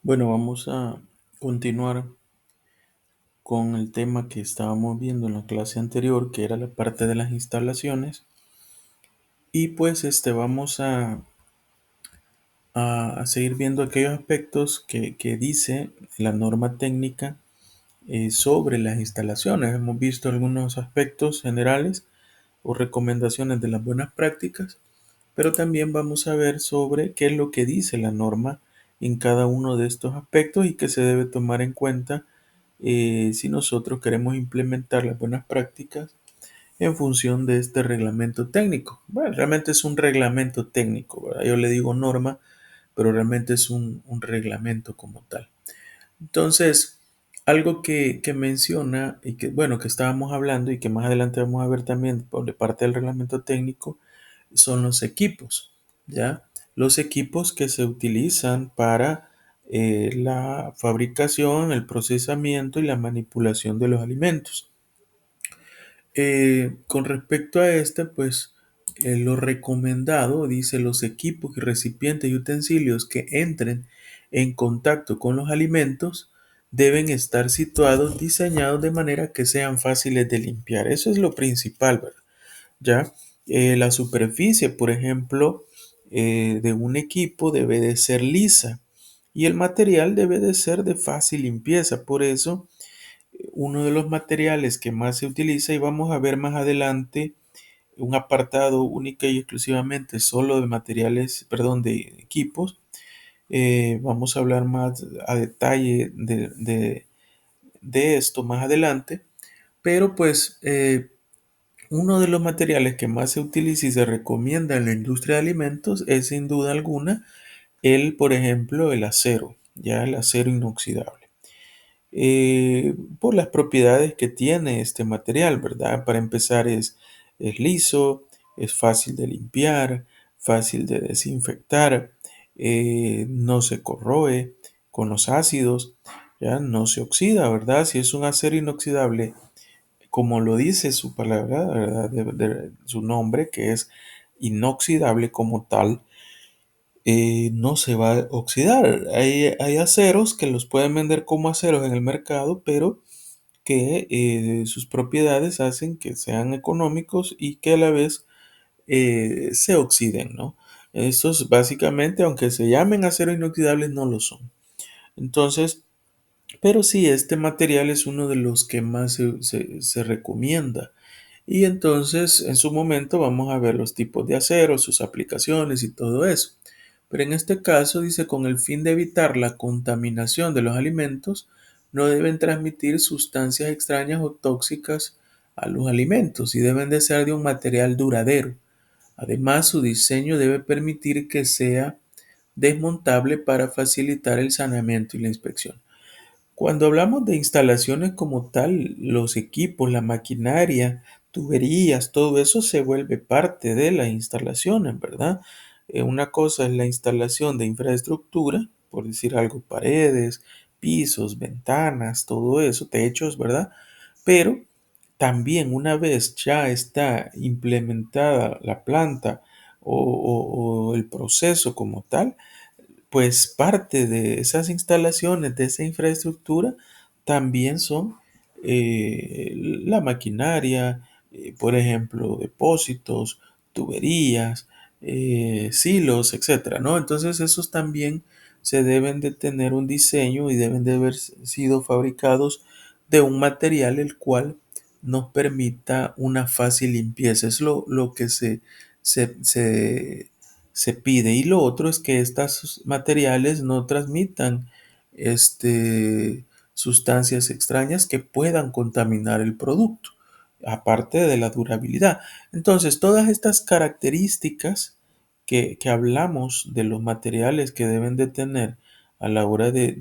Bueno, vamos a continuar con el tema que estábamos viendo en la clase anterior, que era la parte de las instalaciones. Y pues vamos a seguir viendo aquellos aspectos que dice la norma técnica sobre las instalaciones. Hemos visto algunos aspectos generales o recomendaciones de las buenas prácticas, pero también vamos a ver sobre qué es lo que dice la norma en cada uno de estos aspectos y que se debe tomar en cuenta si nosotros queremos implementar las buenas prácticas en función de este reglamento técnico. Bueno, realmente es un reglamento técnico, ¿verdad? Yo le digo norma, pero realmente es un reglamento como tal. Entonces, algo que menciona y que, bueno, que estábamos hablando y que más adelante vamos a ver también por parte del reglamento técnico, son los equipos, ¿ya? Los equipos que se utilizan para la fabricación, el procesamiento y la manipulación de los alimentos. Con respecto a pues lo recomendado, dice, los equipos y recipientes y utensilios que entren en contacto con los alimentos deben estar situados, diseñados de manera que sean fáciles de limpiar. Eso es lo principal, ¿verdad? ¿Ya? La superficie, por ejemplo, de un equipo debe de ser lisa y el material debe de ser de fácil limpieza. Por eso, uno de los materiales que más se utiliza, y vamos a ver más adelante un apartado única y exclusivamente solo de materiales, perdón, de equipos. Vamos a hablar más a detalle de esto más adelante, pero pues uno de los materiales que más se utiliza y se recomienda en la industria de alimentos es sin duda alguna por ejemplo, el acero, ya el acero inoxidable. Por las propiedades que tiene este material, ¿verdad? Para empezar es liso, es fácil de limpiar, fácil de desinfectar, no se corroe con los ácidos, ya no se oxida, ¿verdad? Si es un acero inoxidable, como lo dice su palabra, ¿verdad? Su nombre, que es inoxidable como tal, no se va a oxidar. Hay aceros que los pueden vender como aceros en el mercado, pero que sus propiedades hacen que sean económicos y que a la vez se oxiden, ¿no? Estos básicamente, aunque se llamen aceros inoxidables, no lo son. Entonces, pero sí, este material es uno de los que más se recomienda. Y entonces, en su momento, vamos a ver los tipos de acero, sus aplicaciones y todo eso. Pero en este caso dice, con el fin de evitar la contaminación de los alimentos, no deben transmitir sustancias extrañas o tóxicas a los alimentos y deben de ser de un material duradero. Además, su diseño debe permitir que sea desmontable para facilitar el saneamiento y la inspección. Cuando hablamos de instalaciones como tal, los equipos, la maquinaria, tuberías, todo eso se vuelve parte de las instalaciones, ¿verdad? Una cosa es la instalación de infraestructura, por decir algo, paredes, pisos, ventanas, todo eso, techos, ¿verdad? Pero también una vez ya está implementada la planta o el proceso como tal, pues parte de esas instalaciones, de esa infraestructura, también son la maquinaria, por ejemplo, depósitos, tuberías, silos, etcétera, ¿no? Entonces esos también se deben de tener un diseño y deben de haber sido fabricados de un material el cual nos permita una fácil limpieza. Es lo que se, se se pide. Y lo otro es que estos materiales no transmitan este, sustancias extrañas que puedan contaminar el producto, aparte de la durabilidad. Entonces, todas estas características que hablamos de los materiales que deben de tener a la hora de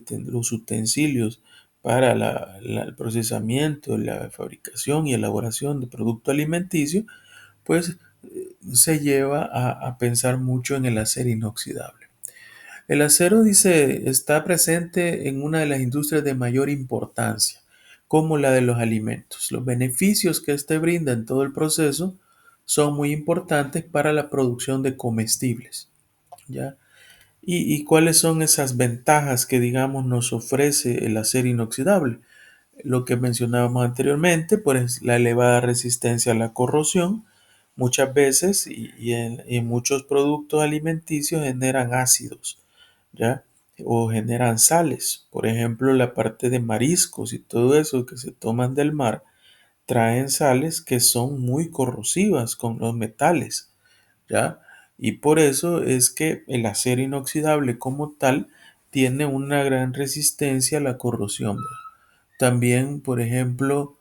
tener los utensilios para el procesamiento, la fabricación y elaboración de producto alimenticio, pues se lleva a pensar mucho en el acero inoxidable. El acero, dice, está presente en una de las industrias de mayor importancia, como la de los alimentos. Los beneficios que éste brinda en todo el proceso son muy importantes para la producción de comestibles, ¿ya? ¿Y cuáles son esas ventajas que, digamos, nos ofrece el acero inoxidable? Lo que mencionábamos anteriormente, pues la elevada resistencia a la corrosión, muchas veces y en muchos productos alimenticios generan ácidos, ¿ya? O generan sales. Por ejemplo, la parte de mariscos y todo eso que se toman del mar traen sales que son muy corrosivas con los metales, ¿ya? Y por eso es que el acero inoxidable como tal tiene una gran resistencia a la corrosión. También, por ejemplo,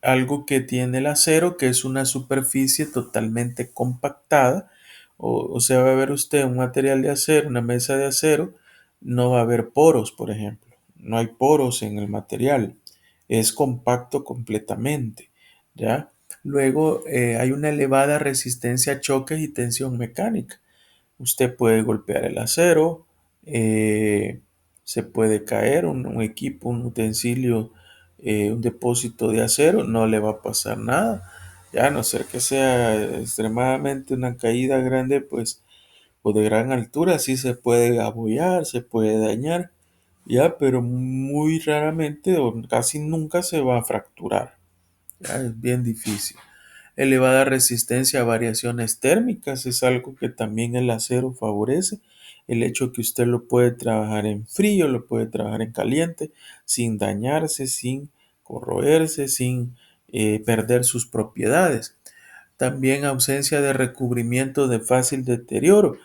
algo que tiene el acero, que es una superficie totalmente compactada, o sea, va a ver usted un material de acero, una mesa de acero, no va a haber poros, por ejemplo. No hay poros en el material, es compacto completamente, ¿ya? Luego, hay una elevada resistencia a choques y tensión mecánica. Usted puede golpear el acero, eh, se puede caer un equipo, un utensilio, un depósito de acero, no le va a pasar nada. Ya a no ser que sea extremadamente una caída grande, pues, o de gran altura, sí se puede abollar, se puede dañar, ya, pero muy raramente o casi nunca se va a fracturar. Ya, es bien difícil. Elevada resistencia a variaciones térmicas es algo que también el acero favorece. El hecho que usted lo puede trabajar en frío, lo puede trabajar en caliente, sin dañarse, sin corroerse, sin perder sus propiedades. También ausencia de recubrimiento de fácil deterioro.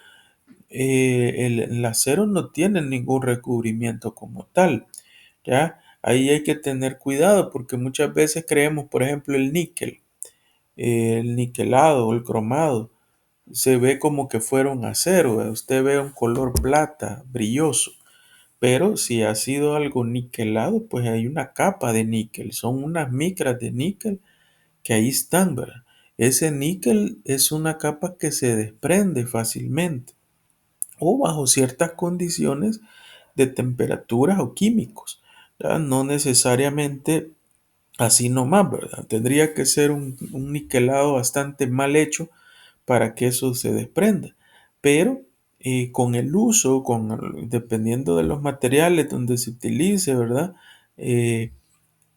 El acero no tiene ningún recubrimiento como tal, ¿ya? Ahí hay que tener cuidado porque muchas veces creemos, por ejemplo, el niquelado o el cromado se ve como que fuera un acero, usted ve un color plata, brilloso, pero si ha sido algo niquelado, pues hay una capa de níquel, son unas micras de níquel que ahí están, ¿verdad? Ese níquel es una capa que se desprende fácilmente o bajo ciertas condiciones de temperaturas o químicos, ¿ya? No necesariamente así nomás, ¿verdad? Tendría que ser un niquelado bastante mal hecho para que eso se desprenda. Pero con el uso, dependiendo de los materiales donde se utilice, ¿verdad? Eh,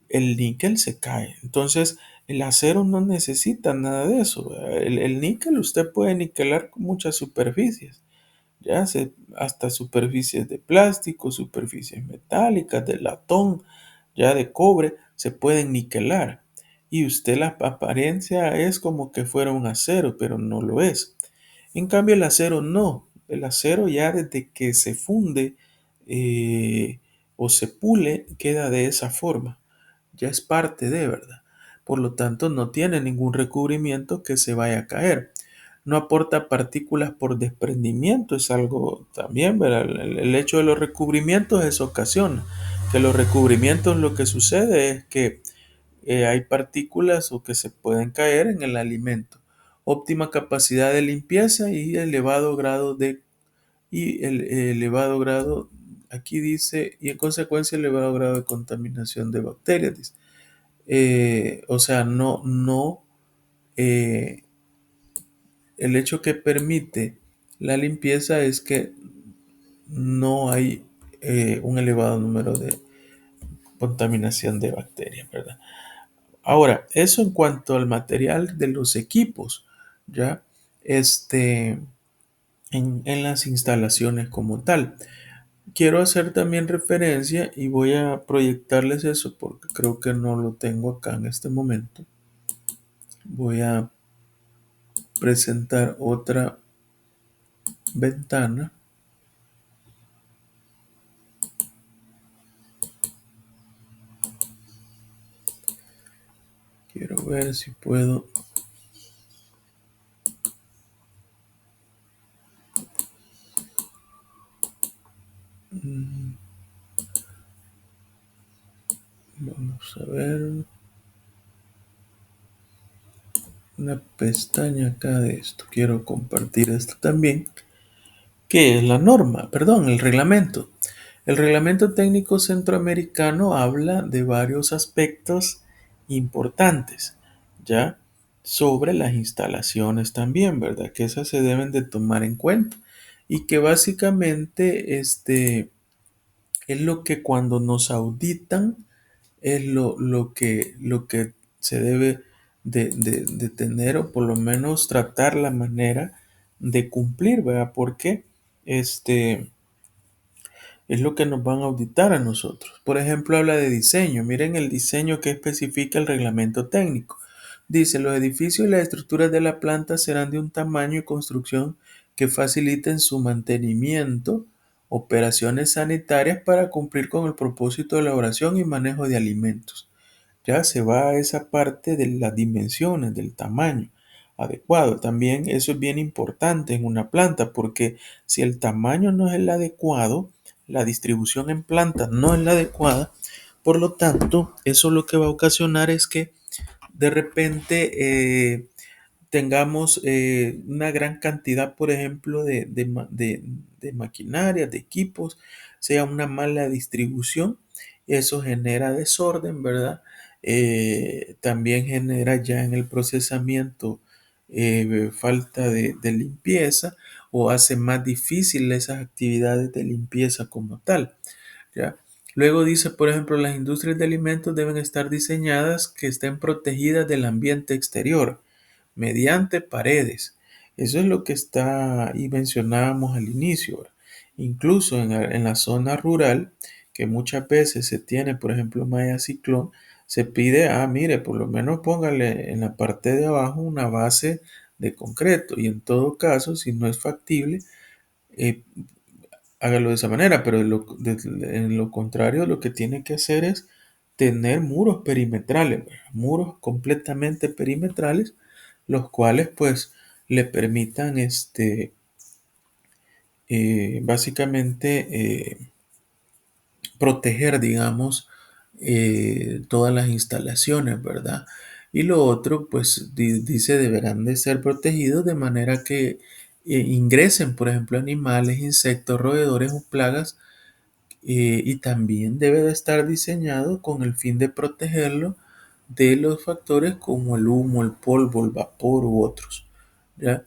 el níquel se cae. Entonces, el acero no necesita nada de eso, ¿verdad? El níquel usted puede niquelar con muchas superficies, hasta superficies de plástico, superficies metálicas, de latón, ya de cobre, se pueden niquelar. Y usted la apariencia es como que fuera un acero, pero no lo es. En cambio, el acero no. El acero ya desde que se funde o se pule, queda de esa forma. Ya es parte de, ¿verdad? Por lo tanto, no tiene ningún recubrimiento que se vaya a caer. No aporta partículas por desprendimiento, es algo también, ¿verdad? El hecho de los recubrimientos es ocasiona que los recubrimientos lo que sucede es que hay partículas o que se pueden caer en el alimento. Óptima capacidad de limpieza y elevado grado, aquí dice, y en consecuencia elevado grado de contaminación de bacterias. Dice. O sea, no, eh, el hecho que permite la limpieza es que no hay un elevado número de contaminación de bacterias, ¿verdad? Ahora, eso en cuanto al material de los equipos, ¿ya? Este, en las instalaciones como tal. Quiero hacer también referencia y voy a proyectarles eso porque creo que no lo tengo acá en este momento. Voy a presentar otra ventana. Quiero ver si puedo. mm, Vamos a ver. Una pestaña acá de esto. Quiero compartir esto también. ¿Qué es la norma? Perdón, el reglamento. El reglamento técnico centroamericano habla de varios aspectos importantes, ¿ya? Sobre las instalaciones también, ¿verdad? Que esas se deben de tomar en cuenta. y que básicamente es lo que cuando nos auditan es lo que se debe de tener o por lo menos tratar la manera de cumplir, ¿verdad? Porque este, es lo que nos van a auditar a nosotros. Por ejemplo, habla de diseño. Miren el diseño que especifica el reglamento técnico. Dice, los edificios y las estructuras de la planta serán de un tamaño y construcción que faciliten su mantenimiento, operaciones sanitarias para cumplir con el propósito de elaboración y manejo de alimentos. Ya se va a esa parte de las dimensiones, del tamaño adecuado. También eso es bien importante en una planta porque si el tamaño no es el adecuado, la distribución en plantas no es la adecuada, por lo tanto, eso lo que va a ocasionar es que de repente tengamos una gran cantidad, por ejemplo, de maquinaria, de equipos, sea una mala distribución, eso genera desorden, ¿verdad? También genera ya en el procesamiento falta de limpieza o hace más difícil esas actividades de limpieza como tal, ¿ya? Luego dice, por ejemplo, las industrias de alimentos deben estar diseñadas que estén protegidas del ambiente exterior mediante paredes. Eso es lo que está y mencionábamos al inicio. ¿Verdad? Incluso en la zona rural, que muchas veces se tiene, por ejemplo, malla ciclón, se pide, mire, por lo menos póngale en la parte de abajo una base de concreto y en todo caso, si no es factible, eh, hágalo de esa manera, pero en lo contrario, lo que tiene que hacer es tener muros perimetrales, ¿verdad? Muros completamente perimetrales, los cuales pues le permitan básicamente proteger, digamos, todas las instalaciones, ¿verdad? Y lo otro, pues dice, deberán de ser protegidos de manera que ingresen, por ejemplo, animales, insectos, roedores o plagas y también debe de estar diseñado con el fin de protegerlo de los factores como el humo, el polvo, el vapor u otros. ¿Ya?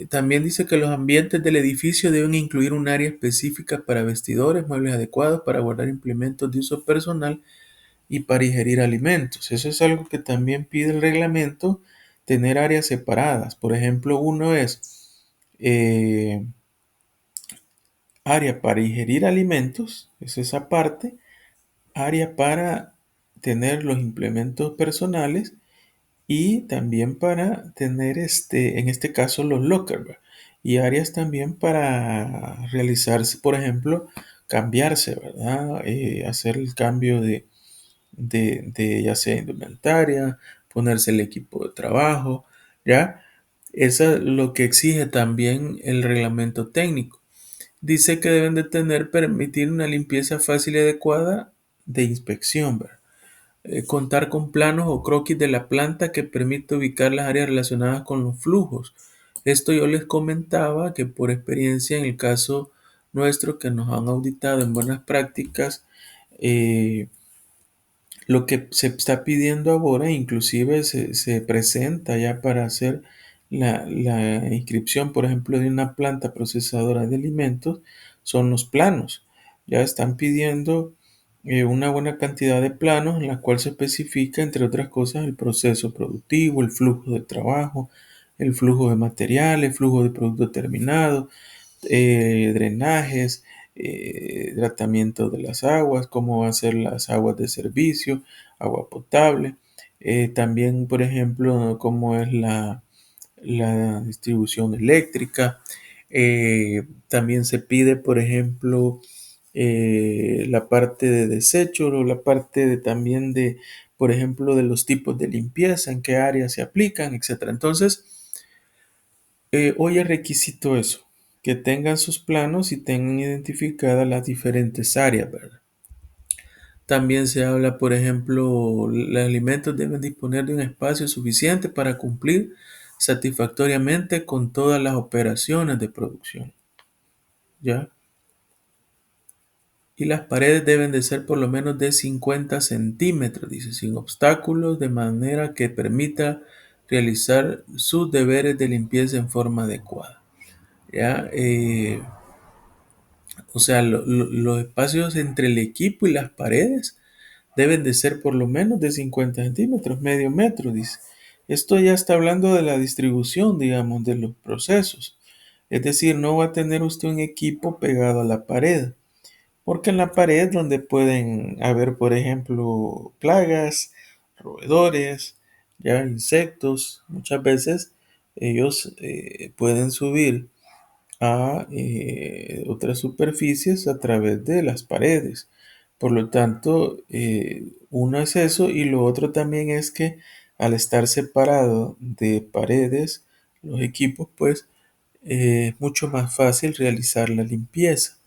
También dice que los ambientes del edificio deben incluir un área específica para vestidores, muebles adecuados para guardar implementos de uso personal y para ingerir alimentos. Eso es algo que también pide el reglamento, tener áreas separadas. Por ejemplo, uno es eh, área para ingerir alimentos, es esa parte, área para tener los implementos personales y también para tener en este caso los lockers, ¿verdad? Y áreas también para realizarse, por ejemplo, cambiarse, ¿verdad? Hacer el cambio de ya sea indumentaria, ponerse el equipo de trabajo, ¿ya? Eso es lo que exige también el reglamento técnico. Dice que deben de permitir una limpieza fácil y adecuada de inspección, ¿verdad? Contar con planos o croquis de la planta que permite ubicar las áreas relacionadas con los flujos. Esto yo les comentaba que por experiencia en el caso nuestro que nos han auditado en buenas prácticas, eh, lo que se está pidiendo ahora, inclusive se presenta ya para hacer la inscripción, por ejemplo, de una planta procesadora de alimentos, son los planos. Ya están pidiendo una buena cantidad de planos en la cual se especifica, entre otras cosas, el proceso productivo, el flujo de trabajo, el flujo de materiales, el flujo de producto terminado, drenajes, tratamiento de las aguas, cómo va a ser las aguas de servicio, agua potable. También, por ejemplo, cómo es la distribución eléctrica. También se pide, por ejemplo, la parte de desecho o la parte también de, por ejemplo, de los tipos de limpieza, en qué áreas se aplican, etcétera. Entonces, hoy es requisito eso, que tengan sus planos y tengan identificadas las diferentes áreas, ¿verdad? También se habla, por ejemplo, los alimentos deben disponer de un espacio suficiente para cumplir satisfactoriamente con todas las operaciones de producción, ¿ya? Y las paredes deben de ser por lo menos de 50 centímetros, dice, sin obstáculos, de manera que permita realizar sus deberes de limpieza en forma adecuada. ¿ya? O sea, los espacios entre el equipo y las paredes deben de ser por lo menos de 50 centímetros, medio metro, dice. Esto ya está hablando de la distribución, digamos, de los procesos. Es decir, no va a tener usted un equipo pegado a la pared, porque en la pared donde pueden haber, por ejemplo, plagas, roedores, ya insectos, muchas veces ellos pueden subir a otras superficies a través de las paredes. Por lo tanto, uno es eso y lo otro también es que al estar separado de paredes, los equipos, pues es mucho más fácil realizar la limpieza.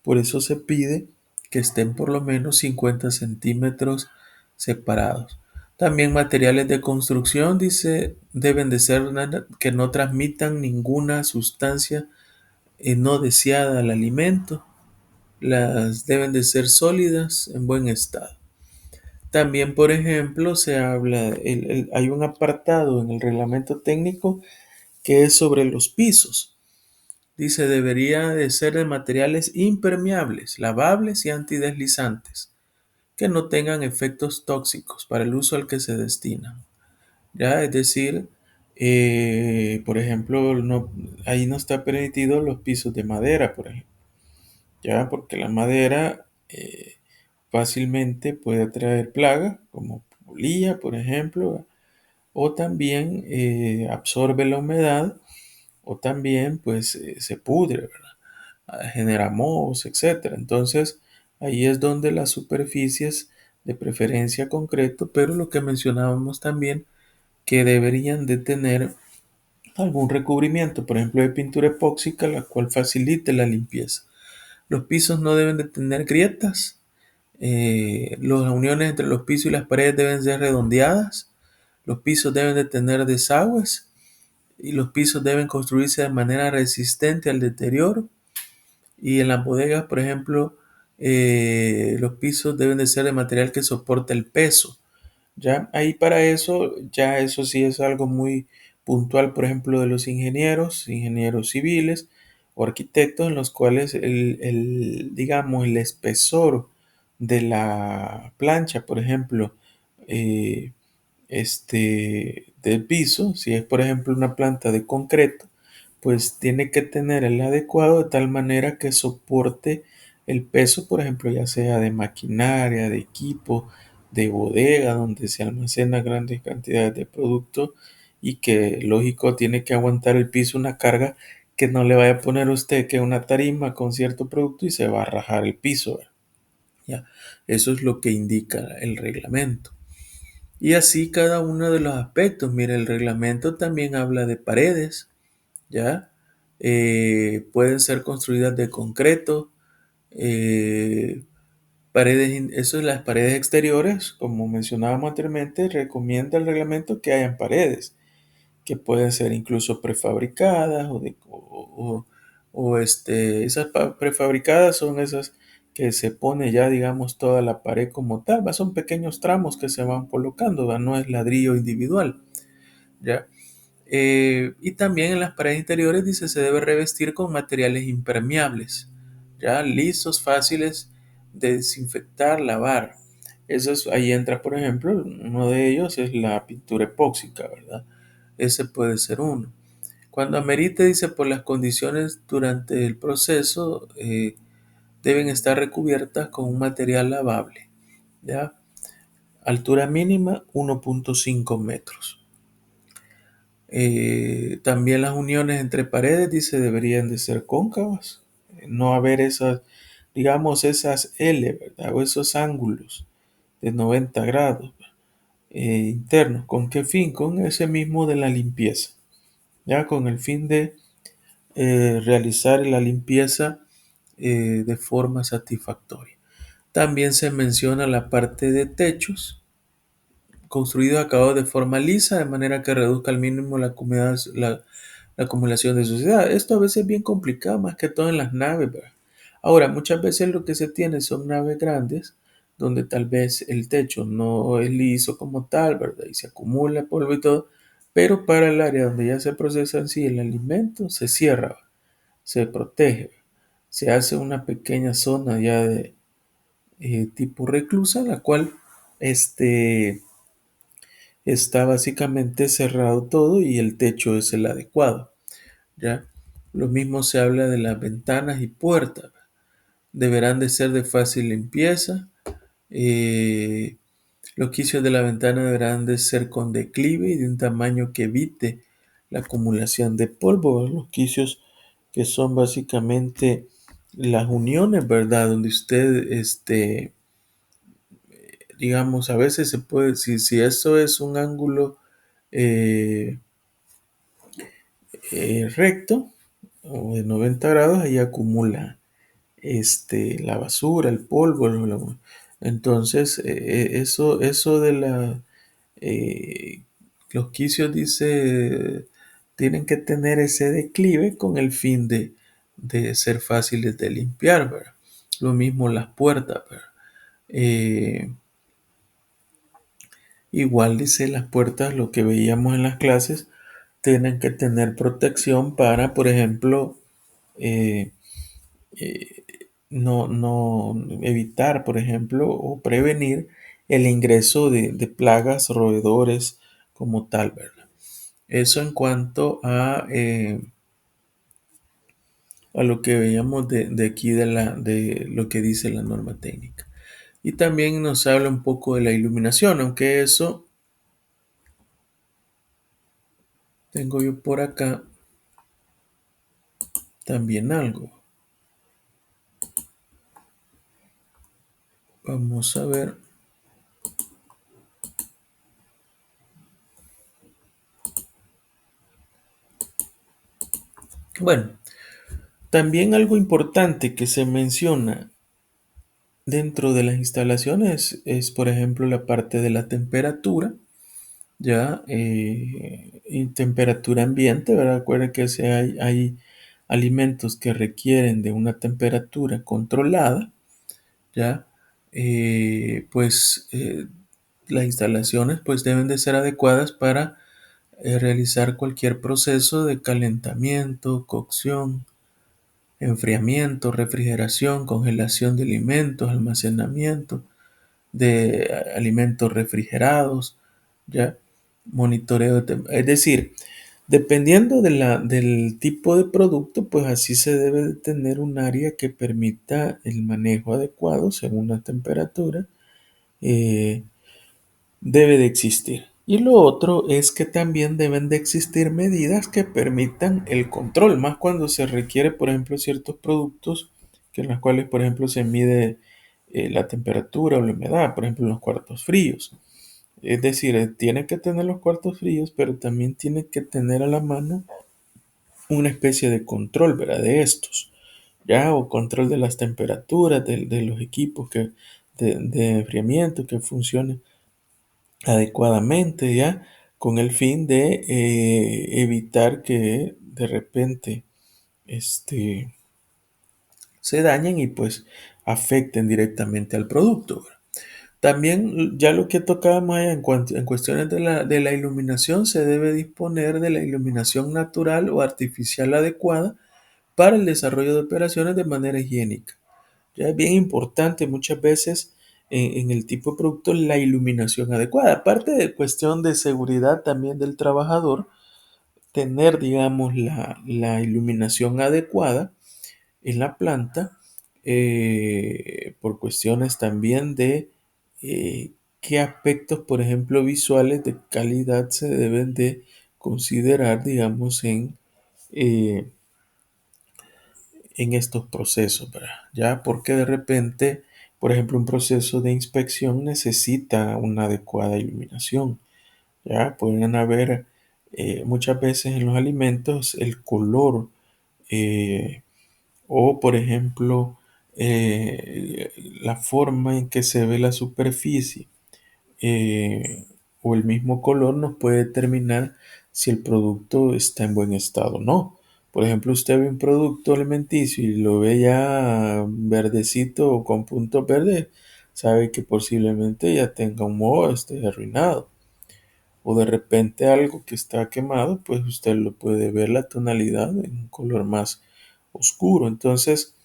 Por eso se pide que estén por lo menos 50 centímetros separados. También materiales de construcción, dice, deben de ser que no transmitan ninguna sustancia no deseada al alimento. Las deben de ser sólidas, en buen estado. También, por ejemplo, se habla, hay un apartado en el reglamento técnico que es sobre los pisos. Dice, debería de ser de materiales impermeables, lavables y antideslizantes, que no tengan efectos tóxicos para el uso al que se destinan. ¿Ya? Es decir, por ejemplo, ahí no está permitido los pisos de madera, por ejemplo. Ya, porque la madera fácilmente puede atraer plagas, como polilla, por ejemplo, o también absorbe la humedad, o también pues se pudre, ¿verdad? Genera mohos, etcétera. Entonces, ahí es donde las superficies de preferencia concreto, pero lo que mencionábamos también, que deberían de tener algún recubrimiento, por ejemplo, de pintura epóxica, la cual facilite la limpieza. Los pisos no deben de tener grietas. Las uniones entre los pisos y las paredes deben ser redondeadas. Los pisos deben de tener desagües y los pisos deben construirse de manera resistente al deterioro. Y en las bodegas, por ejemplo, los pisos deben de ser de material que soporte el peso. Ya ahí para eso, ya eso sí es algo muy puntual, por ejemplo, de los ingenieros civiles o arquitectos, en los cuales digamos, el espesor de la plancha, por ejemplo, eh, del piso, si es por ejemplo una planta de concreto, pues tiene que tener el adecuado de tal manera que soporte el peso, por ejemplo, ya sea de maquinaria, de equipo, de bodega, donde se almacena grandes cantidades de productos y que, lógico, tiene que aguantar el piso una carga que no le vaya a poner usted que una tarima con cierto producto y se va a rajar el piso, ¿verdad? Ya, eso es lo que indica el reglamento. Y así cada uno de los aspectos. Mire, el reglamento también habla de paredes, ¿ya? Pueden ser construidas de concreto, eh, eso es las paredes exteriores, como mencionábamos anteriormente, recomienda el reglamento que hayan paredes, que pueden ser incluso prefabricadas esas prefabricadas son esas que se pone ya, digamos, toda la pared como tal, ¿va? Son pequeños tramos que se van colocando, ¿va? No es ladrillo individual, ¿ya? Y también en las paredes interiores dice se debe revestir con materiales impermeables, ya lisos, fáciles de desinfectar, lavar. Ahí entra, por ejemplo, uno de ellos es la pintura epóxica, ¿verdad? Ese puede ser uno. Cuando amerite, dice, por las condiciones durante el proceso, deben estar recubiertas con un material lavable, ¿ya? Altura mínima 1.5 metros. También las uniones entre paredes, dice, deberían de ser cóncavas, no haber esas, digamos, esas L, ¿verdad? O esos ángulos de 90 grados internos. ¿Con qué fin? Con ese mismo de la limpieza, ya con el fin de realizar la limpieza de forma satisfactoria. También se menciona la parte de techos construidos acabados de forma lisa, de manera que reduzca al mínimo la acumulación de suciedad. Esto a veces es bien complicado, más que todo en las naves, ¿verdad? Ahora, muchas veces lo que se tiene son naves grandes, donde tal vez el techo no es liso como tal, ¿verdad? Y se acumula polvo y todo, pero para el área donde ya se procesa en sí el alimento, se cierra. se protege. Se hace una pequeña zona ya de tipo reclusa, la cual este, está básicamente cerrado todo y el techo es el adecuado. ¿Ya? Lo mismo se habla de las ventanas y puertas. Deberán de ser de fácil limpieza. eh, los quicios de la ventana deberán de ser con declive y de un tamaño que evite la acumulación de polvo. Los quicios que son básicamente las uniones, ¿verdad? Donde usted, digamos, a veces se puede, si eso es un ángulo eh, recto o de 90 grados, ahí acumula la basura, el polvo. Entonces, eso de eh, los quicios, dice, tienen que tener ese declive con el fin de ser fáciles de limpiar, ¿verdad? Lo mismo las puertas, ¿verdad? Eh, Igual dice las puertas, lo que veíamos en las clases, tienen que tener protección para, por ejemplo, eh, eh, no evitar, por ejemplo, o prevenir el ingreso de plagas, roedores como tal, ¿verdad? Eso en cuanto a lo que veíamos de aquí de lo que dice la norma técnica. Y también nos habla un poco de la iluminación, aunque eso tengo yo por acá también algo. Vamos a ver. Bueno, también algo importante que se menciona dentro de las instalaciones es, por ejemplo, la parte de la temperatura, ya, y temperatura ambiente, ¿verdad? Recuerden que hay alimentos que requieren de una temperatura controlada, ya, pues las instalaciones pues deben de ser adecuadas para realizar cualquier proceso de calentamiento, cocción, enfriamiento, refrigeración, congelación de alimentos, almacenamiento de alimentos refrigerados, ya, monitoreo es decir, dependiendo del tipo de producto, pues así se debe de tener un área que permita el manejo adecuado según la temperatura, eh, debe de existir. Y lo otro es que también deben de existir medidas que permitan el control, más cuando se requiere, por ejemplo, ciertos productos que en los cuales, por ejemplo, se mide la temperatura o la humedad, por ejemplo, en los cuartos fríos. Es decir, tiene que tener los cuartos fríos, pero también tiene que tener a la mano una especie de control, ¿verdad? De estos, ¿ya? O control de las temperaturas, de los equipos de enfriamiento que funcionen adecuadamente, ¿ya? Con el fin de evitar que de repente este, se dañen y pues afecten directamente al producto, ¿verdad? También ya lo que tocábamos en cuestiones de la iluminación, se debe disponer de la iluminación natural o artificial adecuada para el desarrollo de operaciones de manera higiénica. Ya es bien importante muchas veces en el tipo de producto la iluminación adecuada. Aparte de cuestión de seguridad también del trabajador, tener, digamos, la iluminación adecuada en la planta por cuestiones también de qué aspectos, por ejemplo, visuales de calidad se deben de considerar, digamos, eh, en estos procesos, ¿verdad? Ya porque de repente, por ejemplo, un proceso de inspección necesita una adecuada iluminación, ya pueden haber muchas veces en los alimentos el color eh, o, por ejemplo, la forma en que se ve la superficie o el mismo color nos puede determinar si el producto está en buen estado o no. Por ejemplo, usted ve un producto alimenticio y lo ve ya verdecito o con puntos verdes, sabe que posiblemente ya tenga un moho, esté arruinado. O de repente algo que está quemado, pues usted lo puede ver la tonalidad en un color más oscuro. Entonces,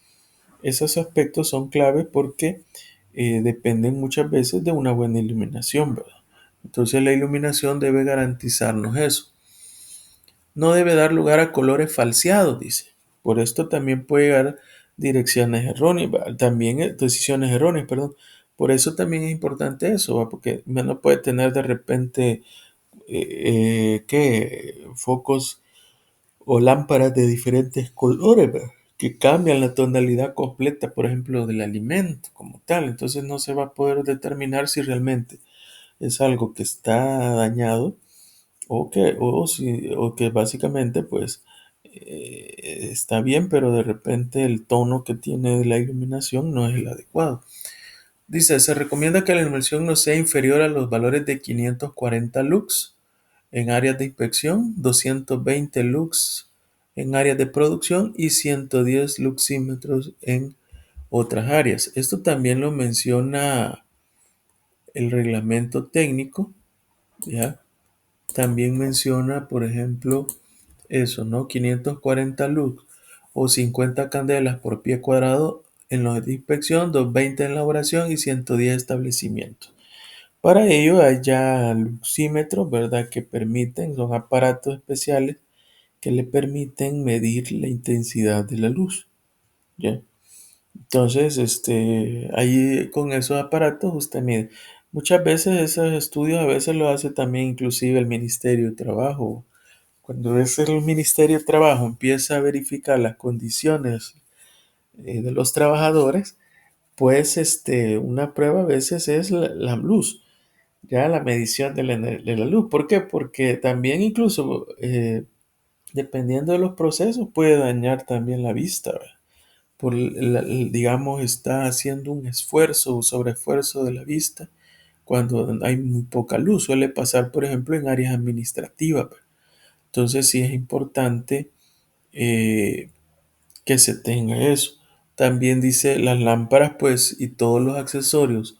esos aspectos son clave porque dependen muchas veces de una buena iluminación, ¿verdad? Entonces la iluminación debe garantizarnos eso. No debe dar lugar a colores falseados, dice. Por esto también puede dar direcciones erróneas, también decisiones erróneas, perdón. Por eso también es importante eso, ¿va? Porque no puede tener de repente ¿qué? Focos o lámparas de diferentes colores, ¿verdad? Que cambian la tonalidad completa, por ejemplo, del alimento como tal. Entonces no se va a poder determinar si realmente es algo que está dañado o que básicamente pues está bien, pero de repente el tono que tiene la iluminación no es el adecuado. Dice, se recomienda que la iluminación no sea inferior a los valores de 540 lux en áreas de inspección, 220 lux en áreas de producción y 110 luxímetros en otras áreas. Esto también lo menciona el reglamento técnico, ¿ya? También menciona, por ejemplo, eso, ¿no? 540 lux o 50 candelas por pie cuadrado en los de inspección, 220 en elaboración y 110 establecimientos. Para ello hay ya luxímetros, ¿verdad? Que permiten, son aparatos especiales que le permiten medir la intensidad de la luz, ¿ya? Entonces, ahí con esos aparatos usted mide. Muchas veces esos estudios a veces lo hace también inclusive el Ministerio de Trabajo. Cuando el Ministerio de Trabajo empieza a verificar las condiciones de los trabajadores, pues una prueba a veces es la luz, ya la medición de la luz. ¿Por qué? Porque también incluso dependiendo de los procesos puede dañar también la vista, ¿verdad? Digamos, está haciendo un esfuerzo o sobreesfuerzo de la vista cuando hay muy poca luz. Suele pasar, por ejemplo, en áreas administrativas, ¿verdad? Entonces sí es importante eh, que se tenga eso. También dice las lámparas, pues, y todos los accesorios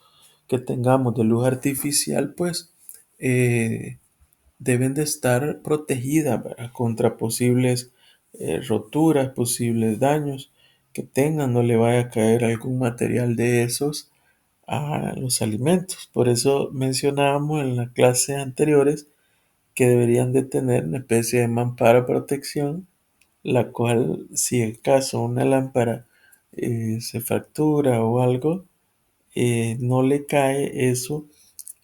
que tengamos de luz artificial, pues, eh, deben de estar protegidas, ¿verdad? Contra posibles roturas, posibles daños que tengan, no le vaya a caer algún material de esos a los alimentos. Por eso mencionábamos en las clases anteriores que deberían de tener una especie de mampara de protección, la cual, si en caso una lámpara se fractura o algo, no le cae eso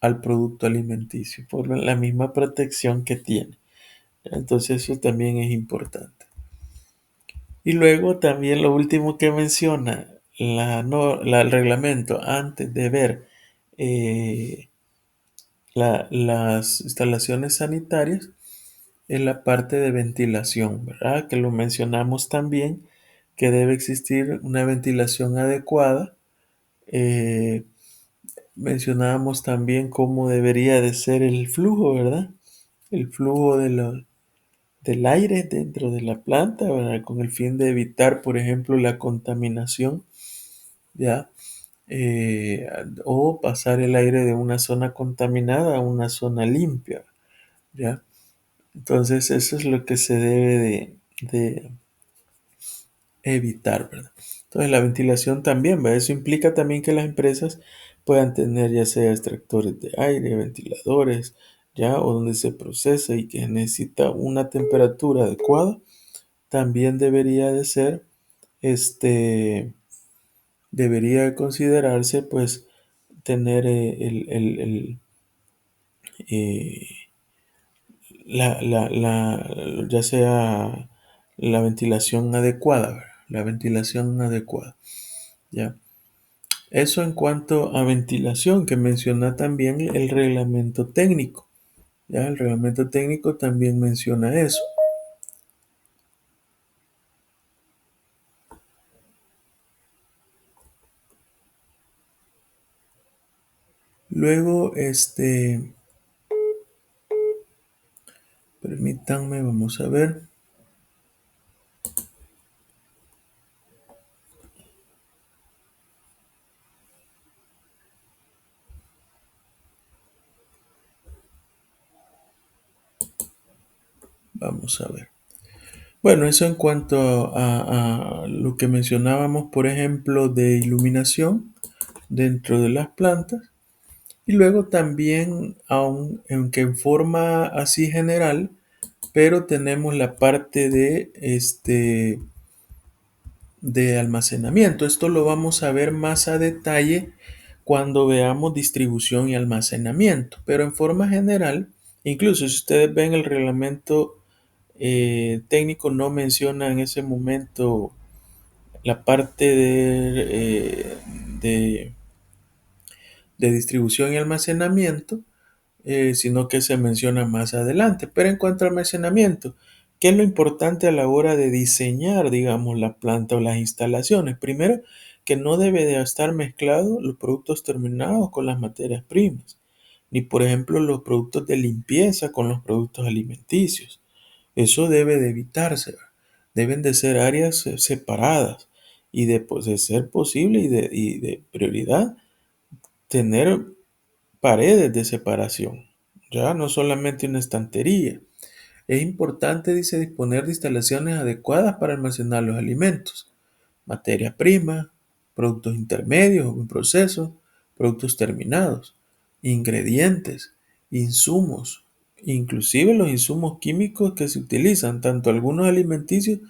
al producto alimenticio por la misma protección que tiene. Entonces eso también es importante. Y luego también lo último que menciona el reglamento antes de ver eh, las instalaciones sanitarias es la parte de ventilación, ¿verdad? Que lo mencionamos también, que debe existir una ventilación adecuada. Eh, Mencionábamos también cómo debería de ser el flujo, ¿verdad? El flujo del aire dentro de la planta, ¿verdad? Con el fin de evitar, por ejemplo, la contaminación, ¿ya? Eh, o pasar el aire de una zona contaminada a una zona limpia, ¿ya? Entonces eso es lo que se debe de evitar, ¿verdad? Entonces la ventilación también, ¿verdad? Eso implica también que las empresas puedan tener ya sea extractores de aire, ventiladores, ya, o donde se procesa y que necesita una temperatura adecuada, también debería de ser, debería de considerarse, pues, tener eh, ya sea la ventilación adecuada, ¿verdad? La ventilación adecuada, ¿ya? Eso en cuanto a ventilación, que menciona también el reglamento técnico, ¿ya? El reglamento técnico también menciona eso. Luego, permítanme, vamos a ver, vamos a ver. Bueno, eso en cuanto a lo que mencionábamos, por ejemplo, de iluminación dentro de las plantas. Y luego también, aunque en forma así general, pero tenemos la parte de almacenamiento. Esto lo vamos a ver más a detalle cuando veamos distribución y almacenamiento. Pero en forma general, incluso si ustedes ven el reglamento técnico, no menciona en ese momento la parte de, de distribución y almacenamiento, sino que se menciona más adelante. Pero en cuanto al almacenamiento, ¿qué es lo importante a la hora de diseñar, digamos, la planta o las instalaciones? Primero, que no debe de estar mezclado los productos terminados con las materias primas, ni por ejemplo los productos de limpieza con los productos alimenticios. Eso debe de evitarse. Deben de ser áreas separadas y pues, de ser posible y de prioridad tener paredes de separación, ya no solamente una estantería. Es importante, dice, disponer de instalaciones adecuadas para almacenar los alimentos, materia prima, productos intermedios o en proceso, productos terminados, ingredientes, insumos, inclusive los insumos químicos que se utilizan, tanto algunos alimenticios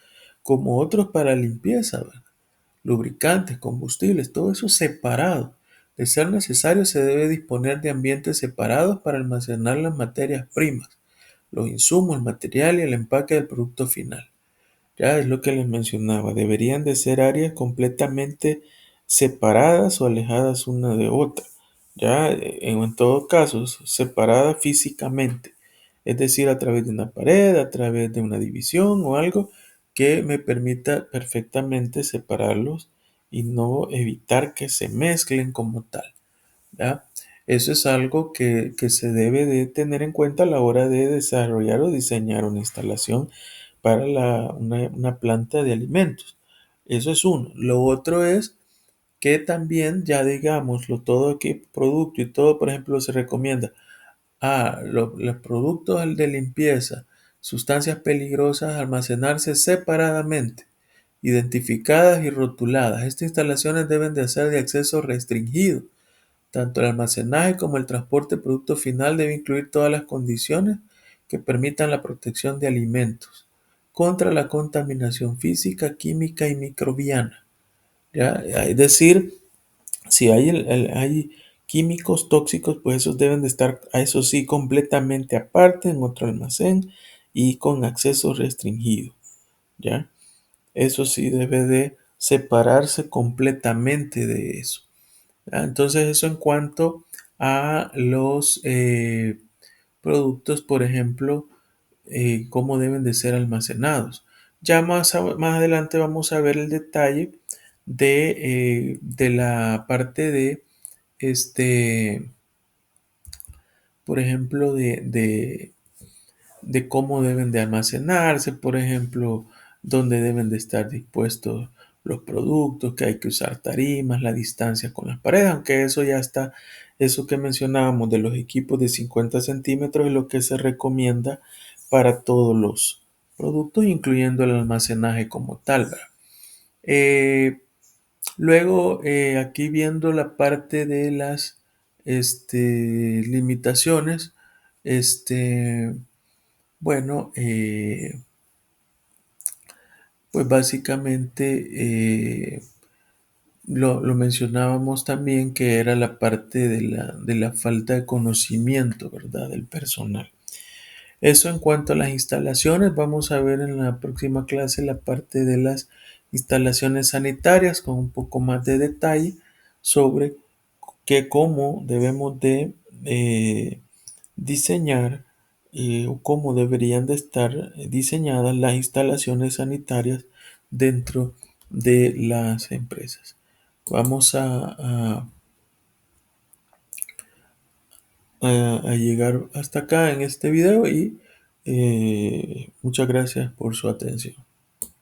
como otros para limpieza, ¿verdad? Lubricantes, combustibles, todo eso separado. De ser necesario, se debe disponer de ambientes separados para almacenar las materias primas, los insumos, el material y el empaque del producto final. Ya es lo que les mencionaba, deberían de ser áreas completamente separadas o alejadas una de otra. Ya en todo caso, separadas físicamente, es decir, a través de una pared, a través de una división o algo que me permita perfectamente separarlos y no evitar que se mezclen como tal. ¿Ya? Eso es algo que se debe de tener en cuenta a la hora de desarrollar o diseñar una instalación para una planta de alimentos. Eso es uno. Lo otro es que también ya digamos, todo aquí producto y todo, por ejemplo, se recomienda los productos de limpieza, sustancias peligrosas, almacenarse separadamente, identificadas y rotuladas. Estas instalaciones deben de ser de acceso restringido. Tanto el almacenaje como el transporte de producto final debe incluir todas las condiciones que permitan la protección de alimentos contra la contaminación física, química y microbiana. ¿Ya? Es decir, si hay químicos tóxicos, pues esos deben de estar, a eso sí, completamente aparte en otro almacén y con acceso restringido. ¿Ya? Eso sí debe de separarse completamente de eso. Entonces, eso en cuanto a los productos, por ejemplo, cómo deben de ser almacenados. Ya más adelante vamos a ver el detalle de la parte de, este, por ejemplo, de cómo deben de almacenarse, por ejemplo, dónde deben de estar dispuestos los productos, que hay que usar tarimas, la distancia con las paredes, aunque eso ya está, eso que mencionábamos de los equipos de 50 centímetros es lo que se recomienda para todos los productos, incluyendo el almacenaje como tal, ¿verdad? Eh, Luego, aquí viendo la parte de las limitaciones, este, bueno, pues básicamente lo mencionábamos también que era la parte de la falta de conocimiento, ¿verdad? Del personal. Eso en cuanto a las instalaciones, vamos a ver en la próxima clase la parte de las instalaciones sanitarias con un poco más de detalle sobre cómo debemos de diseñar o cómo deberían de estar diseñadas las instalaciones sanitarias dentro de las empresas. Vamos a llegar hasta acá en este video y muchas gracias por su atención.